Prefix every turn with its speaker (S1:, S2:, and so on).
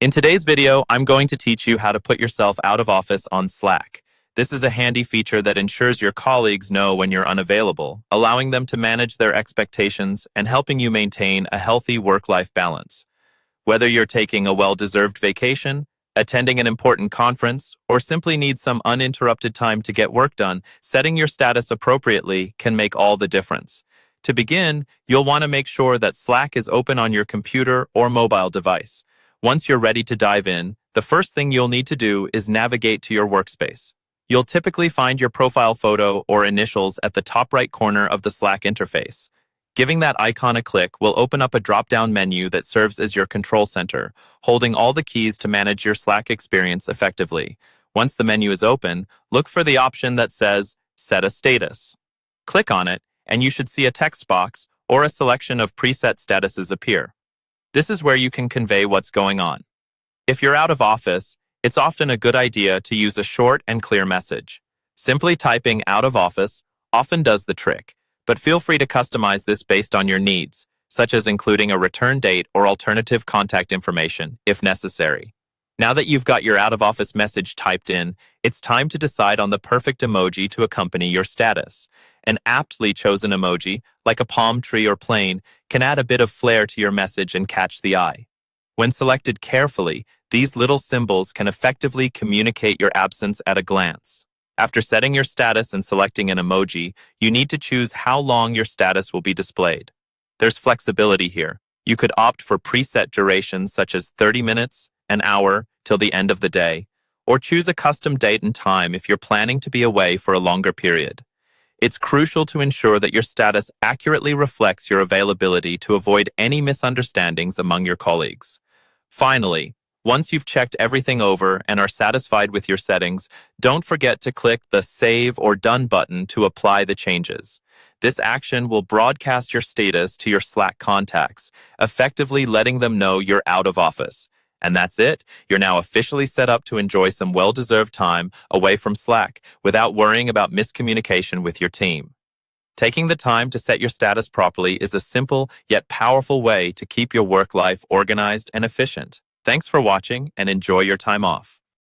S1: In today's video, I'm going to teach you how to put yourself out of office on Slack. This is a handy feature that ensures your colleagues know when you're unavailable, allowing them to manage their expectations and helping you maintain a healthy work-life balance. Whether you're taking a well-deserved vacation, attending an important conference, or simply need some uninterrupted time to get work done, setting your status appropriately can make all the difference. To begin, you'll want to make sure that Slack is open on your computer or mobile device. Once you're ready to dive in, the first thing you'll need to do is navigate to your workspace. You'll typically find your profile photo or initials at the top right corner of the Slack interface. Giving that icon a click will open up a drop-down menu that serves as your control center, holding all the keys to manage your Slack experience effectively. Once the menu is open, look for the option that says Set a Status. Click on it, and you should see a text box or a selection of preset statuses appear. This is where you can convey what's going on. If you're out of office, it's often a good idea to use a short and clear message. Simply typing "out of office" often does the trick, but feel free to customize this based on your needs, such as including a return date or alternative contact information, if necessary. Now that you've got your out-of-office message typed in, it's time to decide on the perfect emoji to accompany your status. An aptly chosen emoji, like a palm tree or plane, can add a bit of flair to your message and catch the eye. When selected carefully, these little symbols can effectively communicate your absence at a glance. After setting your status and selecting an emoji, you need to choose how long your status will be displayed. There's flexibility here. You could opt for preset durations such as 30 minutes, an hour, till the end of the day, or choose a custom date and time if you're planning to be away for a longer period. It's crucial to ensure that your status accurately reflects your availability to avoid any misunderstandings among your colleagues. Finally, once you've checked everything over and are satisfied with your settings, don't forget to click the Save or Done button to apply the changes. This action will broadcast your status to your Slack contacts, effectively letting them know you're out of office. And that's it. You're now officially set up to enjoy some well-deserved time away from Slack without worrying about miscommunication with your team. Taking the time to set your status properly is a simple yet powerful way to keep your work life organized and efficient. Thanks for watching and enjoy your time off.